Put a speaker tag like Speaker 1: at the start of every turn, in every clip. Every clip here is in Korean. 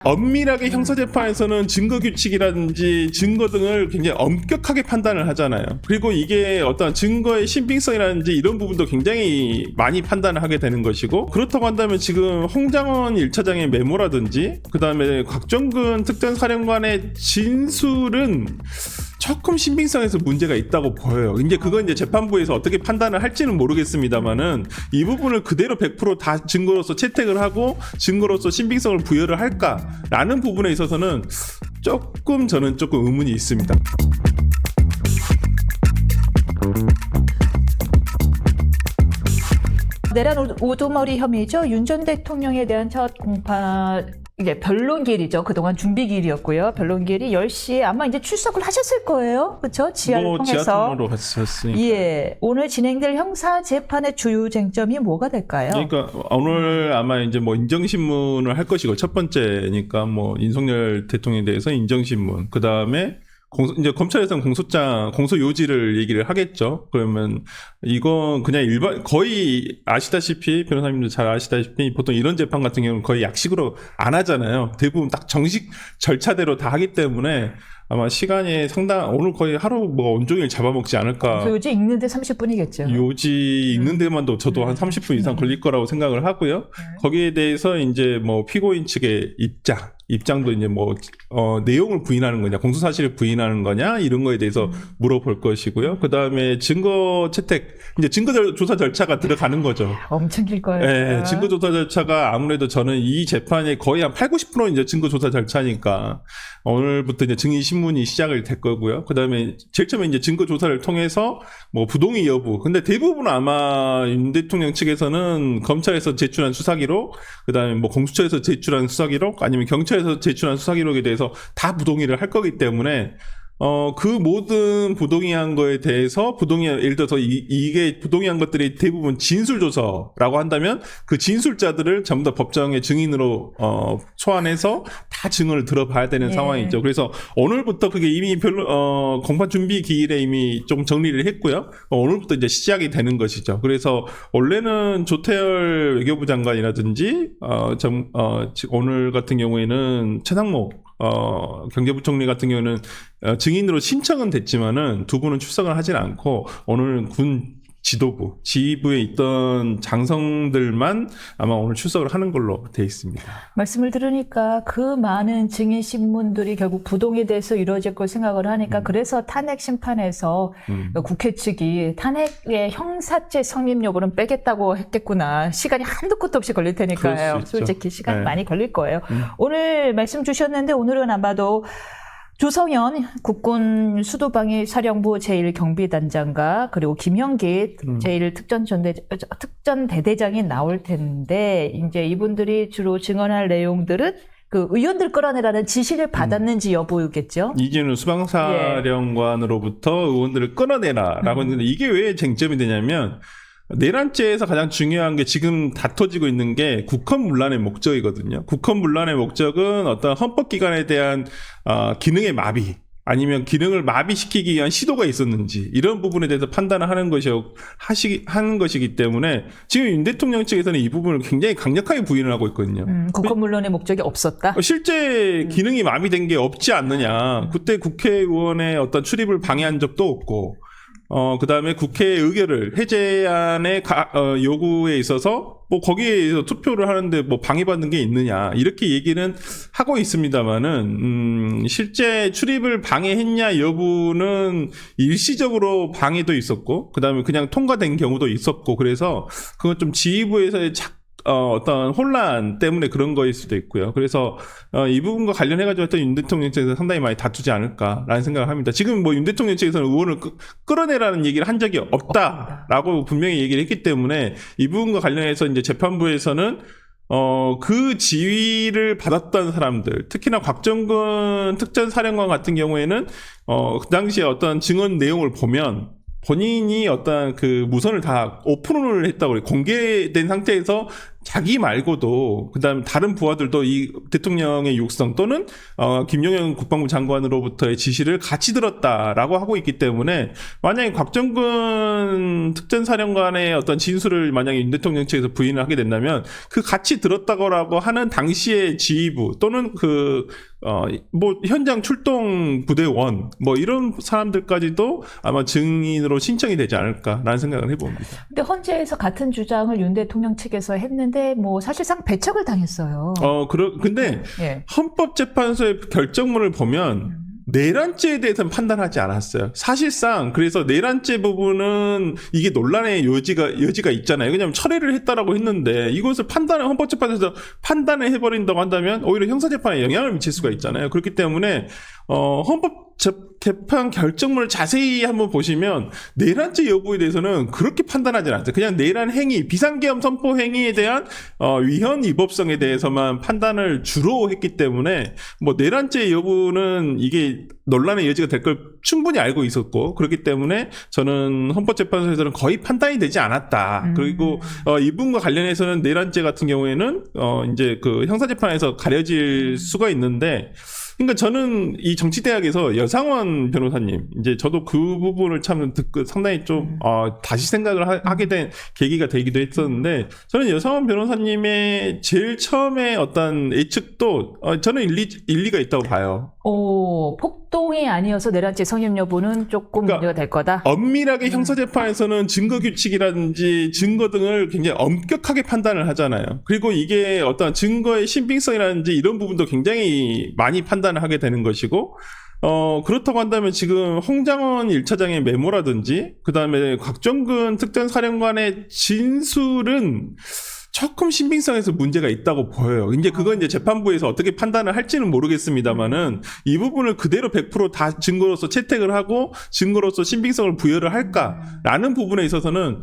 Speaker 1: 엄밀하게 형사재판에서는 증거규칙이라든지 증거 등을 굉장히 엄격하게 판단을 하잖아요. 그리고 이게 어떤 증거의 신빙성이라든지 이런 부분도 굉장히 많이 판단을 하게 되는 것이고, 그렇다고 한다면 지금 홍장원 1차장의 메모라든지 그 다음에 곽정근 특전사령관의 진술은 조금 신빙성에서 문제가 있다고 보여요. 이제 그건 이제 재판부에서 어떻게 판단을 할지는 모르겠습니다만은 이 부분을 그대로 100%다 증거로서 채택을 하고 증거로서 신빙성을 부여를 할까라는 부분에 있어서는 저는 조금 의문이 있습니다.
Speaker 2: 내란 우두머리 혐의죠. 윤 전 대통령에 대한 첫 공판 이제 변론기일이죠. 그동안 준비기일이었고요. 변론기일이 10시에 아마 이제 출석을 하셨을 거예요. 그렇죠? 지하를 통해서.
Speaker 1: 지하 통로로 갔었으니까.
Speaker 2: 예. 오늘 진행될 형사 재판의 주요 쟁점이 뭐가 될까요?
Speaker 1: 그러니까 오늘 아마 이제 뭐 인정신문을 할 것이고, 첫 번째니까 뭐 윤석열 대통령에 대해서 인정신문, 그 다음에 이제 검찰에서는 공소 요지를 얘기를 하겠죠. 그러면 이건 그냥 거의 아시다시피, 변호사님도 잘 아시다시피 보통 이런 재판 같은 경우는 거의 약식으로 안 하잖아요. 대부분 딱 정식 절차대로 다 하기 때문에 아마 시간이 오늘 거의 하루 뭐 온종일 잡아먹지 않을까.
Speaker 2: 요지 읽는데 30분이겠죠.
Speaker 1: 요지 읽는 데만도 저도 한 30분 이상 걸릴 거라고 생각을 하고요. 거기에 대해서 이제 뭐 피고인 측의 입장도 이제 뭐 내용을 부인하는 거냐, 공소 사실을 부인하는 거냐, 이런 거에 대해서 물어볼 것이고요. 그 다음에 증거 채택, 이제 증거 조사 절차가 들어가는 거죠.
Speaker 2: 엄청 길 거예요.
Speaker 1: 네, 증거 조사 절차가 아무래도 저는 이 재판의 거의 한 80~90%는 이제 증거 조사 절차니까 오늘부터 이제 증인 신문이 시작을 될 거고요. 그 다음에 제일 처음에 이제 증거 조사를 통해서 뭐 부동의 여부. 근데 대부분 아마 윤 대통령 측에서는 검찰에서 제출한 수사기록, 그 다음에 뭐 공수처에서 제출한 수사기록, 아니면 경찰에서 제출한 수사기록에 대해서 다 부동의를 할 거기 때문에 그 모든 부동의한 거에 대해서 예를 들어서 이게 부동의한 것들이 대부분 진술조서라고 한다면 그 진술자들을 전부 다 법정의 증인으로 소환해서 다 증언을 들어봐야 되는 상황이죠. 그래서 오늘부터 그게 이미 공판 준비 기일에 이미 좀 정리를 했고요. 오늘부터 이제 시작이 되는 것이죠. 그래서 원래는 조태열 외교부 장관이라든지 오늘 같은 경우에는 최상목 경제부총리 같은 경우는 증인으로 신청은 됐지만은 두 분은 출석을 하진 않고 오늘은 군 지휘부에 있던 장성들만 아마 오늘 출석을 하는 걸로 돼 있습니다.
Speaker 2: 말씀을 들으니까 그 많은 증인 신문들이 결국 부동에 대해서 이루어질 걸 생각을 하니까 그래서 탄핵 심판에서 국회 측이 탄핵의 형사죄 성립 여부는 빼겠다고 했겠구나. 시간이 한도 끝도 없이 걸릴 테니까요. 솔직히 시간 많이 걸릴 거예요. 오늘 말씀 주셨는데 오늘은 아마도 조성현 국군 수도방위 사령부 제1경비단장과 그리고 김형기 제1특전대대장이 나올 텐데 이제 이분들이 주로 증언할 내용들은 그 의원들 끌어내라는 지시를 받았는지 여부겠죠.
Speaker 1: 이제는 수방사령관으로부터 의원들을 끌어내라라고 했는데 이게 왜 쟁점이 되냐면 내란죄에서 가장 중요한 게 지금 다퉈지고 있는 게 국헌문란의 목적이거든요. 국헌문란의 목적은 어떤 헌법기관에 대한 기능의 마비, 아니면 기능을 마비시키기 위한 시도가 있었는지 이런 부분에 대해서 판단을 하는 것이기 때문에 지금 윤 대통령 측에서는 이 부분을 굉장히 강력하게 부인을 하고 있거든요.
Speaker 2: 국헌문란의 목적이 없었다?
Speaker 1: 실제 기능이 마비된 게 없지 않느냐. 그때 국회의원의 어떤 출입을 방해한 적도 없고 그 다음에 국회 의결을 해제안의 요구에 있어서 뭐 거기에 투표를 하는데 뭐 방해받는 게 있느냐 이렇게 얘기는 하고 있습니다만은 실제 출입을 방해했냐 여부는 일시적으로 방해도 있었고 그 다음에 그냥 통과된 경우도 있었고 그래서 그건 좀 지휘부에서의 어떤 혼란 때문에 그런 거일 수도 있고요. 그래서 이 부분과 관련해가지고 했던 윤 대통령 측에서 상당히 많이 다투지 않을까라는 생각을 합니다. 지금 뭐 윤 대통령 측에서는 의원을 끌어내라는 얘기를 한 적이 없다라고 분명히 얘기를 했기 때문에 이 부분과 관련해서 이제 재판부에서는 그 지휘를 받았던 사람들, 특히나 곽정근 특전사령관 같은 경우에는 그 당시에 어떤 증언 내용을 보면 본인이 어떤 그 무선을 다 오픈을 했다고 그래요. 공개된 상태에서 자기 말고도 그다음 다른 부하들도 이 대통령의 육성 또는 김용현 국방부 장관으로부터의 지시를 같이 들었다라고 하고 있기 때문에 만약에 곽정근 특전사령관의 어떤 진술을 만약에 윤 대통령 측에서 부인을 하게 된다면 그 같이 들었다고 하는 당시의 지휘부 또는 뭐 현장 출동 부대원 뭐 이런 사람들까지도 아마 증인으로 신청이 되지 않을까라는 생각을 해봅니다.
Speaker 2: 근데 헌재에서 같은 주장을 윤 대통령 측에서 했는데 뭐 사실상 배척을 당했어요.
Speaker 1: 근데
Speaker 2: 예.
Speaker 1: 헌법재판소의 결정문을 보면 내란죄에 대해서는 판단하지 않았어요. 사실상 그래서 내란죄 부분은 이게 논란의 여지가 있잖아요. 왜냐하면 철회를 했다라고 했는데 이것을 헌법재판소에서 판단을 해버린다고 한다면 오히려 형사재판에 영향을 미칠 수가 있잖아요. 그렇기 때문에 헌법재판 결정문을 자세히 한번 보시면 내란죄 여부에 대해서는 그렇게 판단하지 않았어요. 그냥 내란 행위, 비상계엄 선포 행위에 대한 위헌 위법성에 대해서만 판단을 주로 했기 때문에 뭐 내란죄 여부는 이게 논란의 여지가 될 걸 충분히 알고 있었고 그렇기 때문에 저는 헌법재판소에서는 거의 판단이 되지 않았다. 그리고 이 부분과 관련해서는 내란죄 같은 경우에는 이제 그 형사재판에서 가려질 수가 있는데. 그러니까 저는 이 정치대학에서 여상원 변호사님, 이제 저도 그 부분을 참 듣고 상당히 좀, 다시 생각을 하게 된 계기가 되기도 했었는데, 저는 여상원 변호사님의 제일 처음에 어떤 예측도, 저는 일리가 있다고 봐요.
Speaker 2: 폭동이 아니어서 내란죄 성립 여부는 조금
Speaker 1: 그러니까
Speaker 2: 문제가 될 거다.
Speaker 1: 엄밀하게 형사재판에서는 증거규칙이라든지 증거 등을 굉장히 엄격하게 판단을 하잖아요. 그리고 이게 어떤 증거의 신빙성이라든지 이런 부분도 굉장히 많이 판단을 하게 되는 것이고, 그렇다고 한다면 지금 홍장원 1차장의 메모라든지, 그 다음에 곽정근 특전사령관의 진술은 조금 신빙성에서 문제가 있다고 보여요. 이제 그건 이제 재판부에서 어떻게 판단을 할지는 모르겠습니다만은 이 부분을 그대로 100% 다 증거로서 채택을 하고 증거로서 신빙성을 부여를 할까라는 부분에 있어서는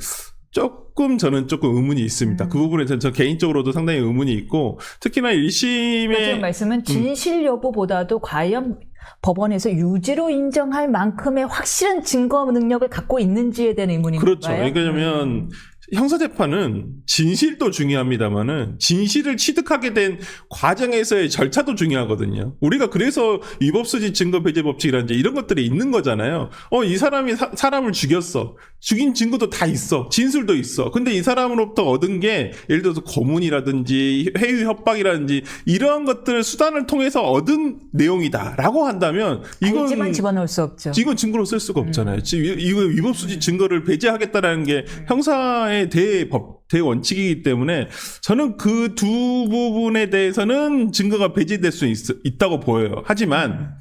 Speaker 1: 저는 조금 의문이 있습니다. 그 부분에 대해서 저 개인적으로도 상당히 의문이 있고 특히나 1심의
Speaker 2: 지금 말씀은 진실 여부보다도 과연 법원에서 유죄로 인정할 만큼의 확실한 증거 능력을 갖고 있는지에 대한 의문인
Speaker 1: 그렇죠.
Speaker 2: 건가요?
Speaker 1: 왜냐하면 형사재판은 진실도 중요합니다만은 진실을 취득하게 된 과정에서의 절차도 중요하거든요. 우리가 그래서 위법수지 증거배제법칙이라든지 이런 것들이 있는 거잖아요. 이 사람이 사람을 죽였어. 죽인 증거도 다 있어. 진술도 있어. 근데 이 사람으로부터 얻은 게 예를 들어서 고문이라든지 회유 협박이라든지 이러한 것들을 수단을 통해서 얻은 내용이다라고 한다면
Speaker 2: 이건 집어넣을 수 없죠.
Speaker 1: 이건 증거로 쓸 수가 없잖아요. 이거 위법수지 증거를 배제하겠다라는 게 형사의 대원칙이기 때문에 저는 그 두 부분에 대해서는 증거가 배제될 수 있다고 보여요. 하지만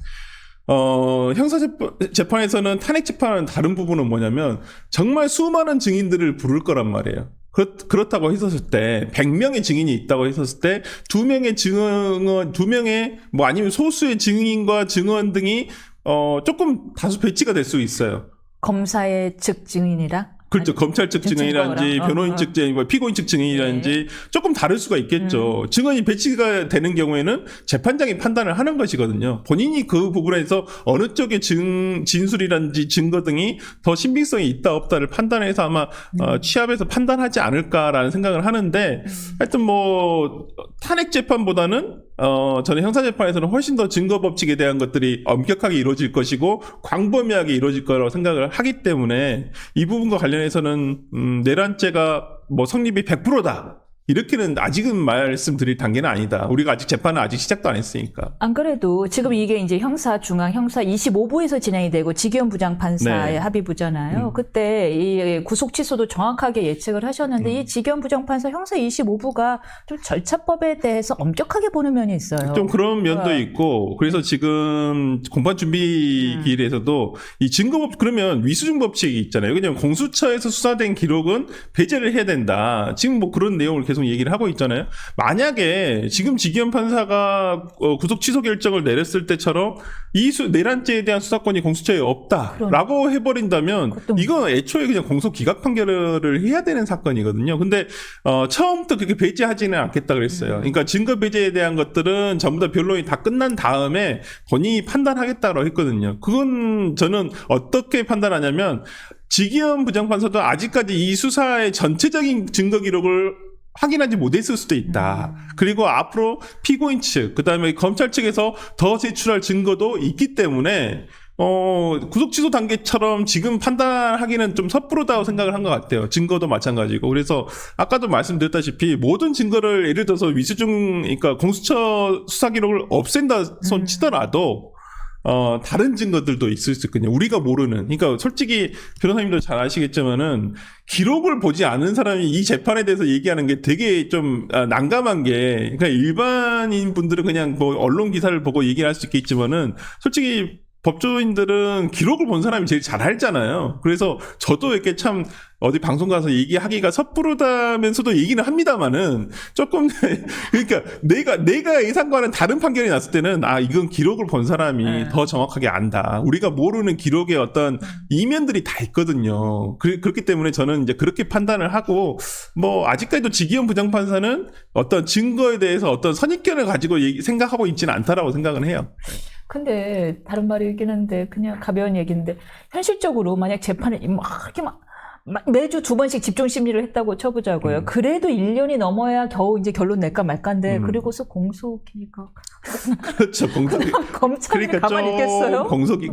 Speaker 1: 형사재판에서는 탄핵재판은 다른 부분은 뭐냐면 정말 수많은 증인들을 부를 거란 말이에요. 그렇다고 했었을 때 100명의 증인이 있다고 했었을 때 2명의 뭐 아니면 소수의 증인과 증언 등이 조금 다수 배치가 될 수 있어요.
Speaker 2: 검사의 측 증인이랑?
Speaker 1: 그렇죠. 검찰 측 증인이라든지 변호인 측 증인, 피고인 측 증인이라든지 조금 다를 수가 있겠죠. 증언이 배치가 되는 경우에는 재판장이 판단을 하는 것이거든요. 본인이 그 부분에서 어느 쪽의 진술이라든지 증거 등이 더 신빙성이 있다 없다를 판단해서 아마 취합해서 판단하지 않을까라는 생각을 하는데 하여튼 뭐 탄핵 재판보다는 저는 형사재판에서는 훨씬 더 증거법칙에 대한 것들이 엄격하게 이루어질 것이고 광범위하게 이루어질 거라고 생각을 하기 때문에 이 부분과 관련해서는 내란죄가 뭐 성립이 100%다. 이렇게는 아직은 말씀드릴 단계는 아니다. 우리가 아직 재판은 아직 시작도 안 했으니까.
Speaker 2: 안 그래도 지금 이게 이제 형사 25부에서 진행이 되고 지기현 부장판사의
Speaker 1: 네.
Speaker 2: 합의부잖아요. 그때 이 구속 취소도 정확하게 예측을 하셨는데 이 지기현 부장판사 형사 25부가 좀 절차법에 대해서 엄격하게 보는 면이 있어요.
Speaker 1: 좀 그런 면도 있고 그래서 지금 공판준비기일에서도 이 증거법 그러면 위수증 법칙이 있잖아요. 왜냐하면 공수처에서 수사된 기록은 배제를 해야 된다. 지금 뭐 그런 내용을 계속 얘기를 하고 있잖아요. 만약에 지금 지기현 판사가 구속 취소 결정을 내렸을 때처럼 내란죄에 대한 수사권이 공수처에 없다라고 해버린다면 이건 애초에 그냥 공소 기각 판결을 해야 되는 사건이거든요. 근데 처음부터 그렇게 배제하지는 않겠다 그랬어요. 그러니까 증거 배제에 대한 것들은 전부 다 변론이 다 끝난 다음에 본인이 판단하겠다고 했거든요. 그건 저는 어떻게 판단하냐면 지기현 부장판사도 아직까지 이 수사의 전체적인 증거 기록을 확인하지 못했을 수도 있다. 그리고 앞으로 피고인 측, 그 다음에 검찰 측에서 더 제출할 증거도 있기 때문에, 구속 취소 단계처럼 지금 판단하기는 좀 섣부르다고 생각을 한 것 같아요. 증거도 마찬가지고. 그래서 아까도 말씀드렸다시피 모든 증거를 예를 들어서 그러니까 공수처 수사 기록을 없앤다 손 치더라도 다른 증거들도 있을 수 있거든요. 우리가 모르는. 그러니까 솔직히 변호사님도 잘 아시겠지만은 기록을 보지 않은 사람이 이 재판에 대해서 얘기하는 게 되게 좀 난감한 게, 그러니까 일반인 분들은 그냥 뭐 언론 기사를 보고 얘기를 할 수 있겠지만은 솔직히 법조인들은 기록을 본 사람이 제일 잘 알잖아요. 그래서 저도 이렇게 참 어디 방송 가서 얘기하기가 섣부르다면서도 얘기는 합니다만은 조금 그러니까 내가 예상과는 다른 판결이 났을 때는 이건 기록을 본 사람이 더 정확하게 안다. 우리가 모르는 기록의 어떤 이면들이 다 있거든요. 그렇기 때문에 저는 이제 그렇게 판단을 하고 뭐 아직까지도 지기현 부장판사는 어떤 증거에 대해서 어떤 선입견을 가지고 생각하고 있지는 않다라고 생각은 해요.
Speaker 2: 근데 다른 말이긴 한데 그냥 가벼운 얘기인데 현실적으로 만약 재판을 이렇게 막 매주 2번씩 집중 심리를 했다고 쳐보자고요. 그래도 1년이 넘어야 겨우 이제 결론 낼까 말까인데 그리고서 공소기각.
Speaker 1: 그렇죠.
Speaker 2: 검찰이
Speaker 1: 그러니까
Speaker 2: 가만히 있겠어요?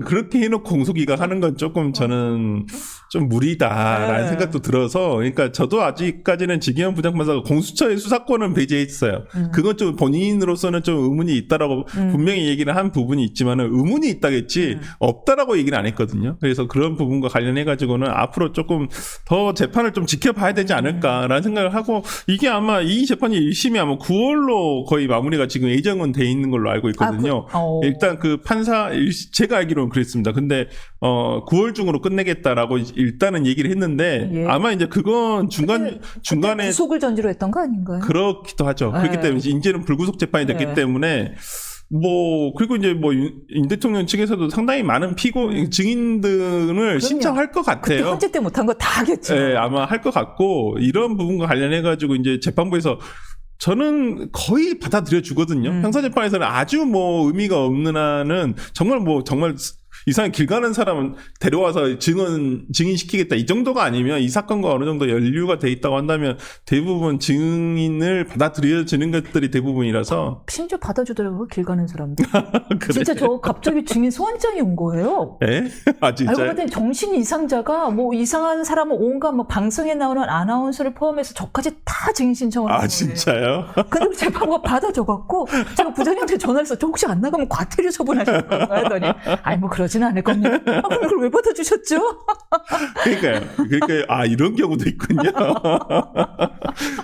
Speaker 1: 그렇게 해놓고 공소기각 하는 건 조금 저는 좀 무리다라는 생각도 들어서, 그러니까 저도 아직까지는 지기현 부장판사가 공수처의 수사권은 배제했어요. 그건 좀 본인으로서는 좀 의문이 있다라고 분명히 얘기를 한 부분이 있지만은 의문이 있다겠지 없다라고 얘기는 안 했거든요. 그래서 그런 부분과 관련해가지고는 앞으로 조금 더 재판을 좀 지켜봐야 되지 않을까라는 생각을 하고, 이게 아마 이 재판이 1심이 아마 9월로 거의 마무리가 지금 예정은 돼 있는 걸로 알고 있거든요. 일단 그 판사, 제가 알기로는 그랬습니다. 근데 9월 중으로 끝내겠다라고 일단은 얘기를 했는데 아마 이제 그건 중간에
Speaker 2: 구속을 전제로 했던 거 아닌가요?
Speaker 1: 그렇기도 하죠. 그렇기 때문에 이제는 불구속 재판이 됐기 때문에 그리고 이제 윤 대통령 측에서도 상당히 많은 증인들을 신청할 것 같아요.
Speaker 2: 그때 헌재 때 못한 거 다 하겠죠.
Speaker 1: 네, 아마 할 것 같고, 이런 부분과 관련해가지고 이제 재판부에서 저는 거의 받아들여 주거든요. 형사재판에서는 아주 의미가 없는 한은 정말 이상하게 길 가는 사람은 데려와서 증인시키겠다 이 정도가 아니면, 이 사건과 어느 정도 연루가 돼 있다고 한다면 대부분 증인을 받아들여지는 것들이 대부분이라서.
Speaker 2: 심지어 받아주더라고요, 길 가는 사람들. 진짜 저 갑자기 증인 소환장이 온 거예요.
Speaker 1: 네? 진짜요?
Speaker 2: 알고 봤더니 정신 이상자가 이상한 사람은 온갖 방송에 나오는 아나운서를 포함해서 저까지 다 증인 신청을 한 거예요.
Speaker 1: 진짜요?
Speaker 2: 근데 재판부가 받아줘갖고 제가 부장님한테 전화해서 저 혹시 안 나가면 과태료 처분하실 건가 했더니 그러진 않을 겁니다. 그럼 그걸 왜 받아주셨죠?
Speaker 1: 그러니까 이런 경우도 있군요.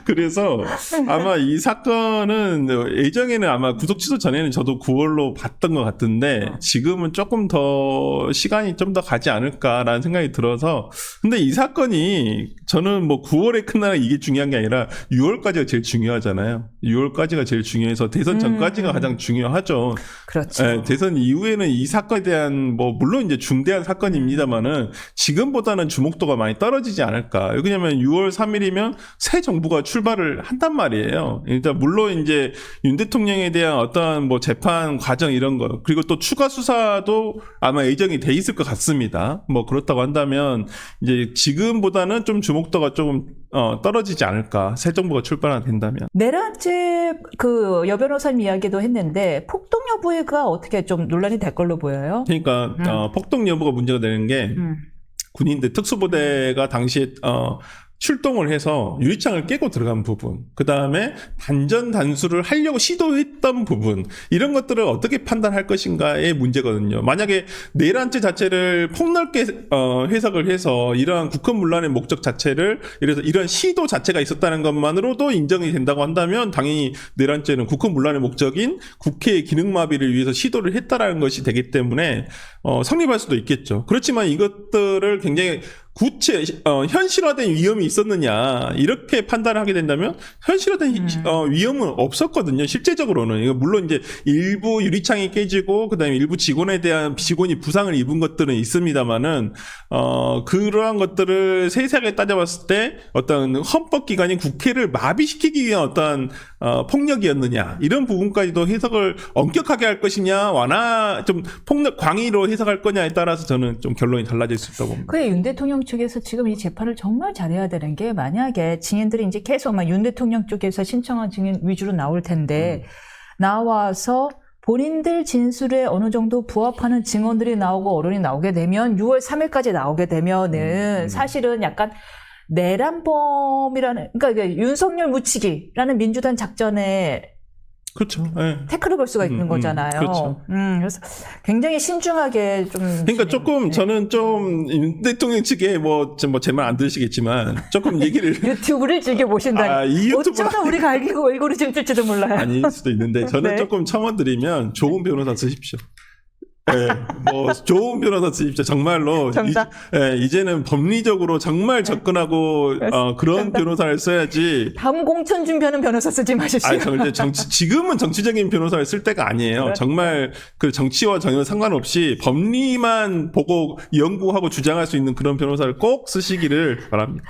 Speaker 1: 그래서 아마 이 사건은 예정에는 아마 구속 취소 전에는 저도 9월로 봤던 것 같은데 지금은 조금 더 시간이 좀 더 가지 않을까라는 생각이 들어서, 근데 이 사건이 저는 9월에 끝나는 이게 중요한 게 아니라 6월까지가 제일 중요하잖아요. 6월까지가 제일 중요해서 대선 전까지가 가장 중요하죠.
Speaker 2: 그렇죠.
Speaker 1: 네, 대선 이후에는 이 사건에 대한 물론 이제 중대한 사건입니다만은 지금보다는 주목도가 많이 떨어지지 않을까. 왜냐면 6월 3일이면 새 정부가 출발을 한단 말이에요. 일단 물론 이제 윤 대통령에 대한 어떤 재판 과정 이런 거, 그리고 또 추가 수사도 아마 예정이 돼 있을 것 같습니다. 그렇다고 한다면 이제 지금보다는 좀 주목도가 조금 떨어지지 않을까. 새 정부가 출발하게 된다면.
Speaker 2: 내란죄 여 변호사님 이야기도 했는데 폭동 여부가 어떻게 좀 논란이 될 걸로 보여요?
Speaker 1: 그러니까 폭동 여부가 문제가 되는 게 군인들 특수부대가 당시에 출동을 해서 유리창을 깨고 들어간 부분, 그 다음에 단전 단수를 하려고 시도했던 부분, 이런 것들을 어떻게 판단할 것인가의 문제거든요. 만약에 내란죄 자체를 폭넓게 해석을 해서 이러한 국헌문란의 목적 자체를, 이래서 이런 시도 자체가 있었다는 것만으로도 인정이 된다고 한다면 당연히 내란죄는 국헌문란의 목적인 국회의 기능마비를 위해서 시도를 했다라는 것이 되기 때문에 성립할 수도 있겠죠. 그렇지만 이것들을 굉장히 현실화된 위험이 있었느냐, 이렇게 판단을 하게 된다면 현실화된 위험은 없었거든요. 실제적으로는. 물론 이제 일부 유리창이 깨지고 그다음에 일부 직원이 부상을 입은 것들은 있습니다만은 그러한 것들을 세세하게 따져봤을 때 어떤 헌법기관인 국회를 마비시키기 위한 어떤 폭력이었느냐 이런 부분까지도 해석을 엄격하게 할 것이냐 좀 폭력 광의로 해석할 거냐에 따라서 저는 좀 결론이 달라질 수 있다고 봅니다.
Speaker 2: 그래, 윤 대통령 측에서 지금 이 재판을 정말 잘해야 되는 게 만약에 증인들이 이제 계속 막 윤 대통령 쪽에서 신청한 증인 위주로 나올 텐데 나와서 본인들 진술에 어느 정도 부합하는 증언들이 나오고 언론이 나오게 되면 6월 3일까지 나오게 되면은 사실은 약간 내란범이라는, 그러니까 윤석열 묻히기라는 민주당 작전에
Speaker 1: 그렇죠. 네.
Speaker 2: 태클을 걸 수가 있는 거잖아요.
Speaker 1: 그렇죠.
Speaker 2: 그래서 굉장히 신중하게 좀.
Speaker 1: 그러니까 조금 저는 좀 윤 대통령 측에 제 말 안 들으시겠지만 조금 얘기를
Speaker 2: 유튜브를 즐겨 보신다니.
Speaker 1: 이 유튜브
Speaker 2: 어쩌다 우리가 알기고 알고리즘 뜰지도 몰라요.
Speaker 1: 아닐 수도 있는데 저는
Speaker 2: 네.
Speaker 1: 조금 첨언드리면 좋은 변호사 쓰십시오. 네, 좋은 변호사 쓰십시오. 정말로.
Speaker 2: 정답.
Speaker 1: 이제는 법리적으로 정말 접근하고, 그런
Speaker 2: 정답.
Speaker 1: 변호사를 써야지.
Speaker 2: 다음 공천 준비하는 변호사 쓰지 마십시오.
Speaker 1: 지금은 정치적인 변호사를 쓸 때가 아니에요.
Speaker 2: 그렇죠.
Speaker 1: 정말 그 정치와 전혀 상관없이 법리만 보고 연구하고 주장할 수 있는 그런 변호사를 꼭 쓰시기를 바랍니다.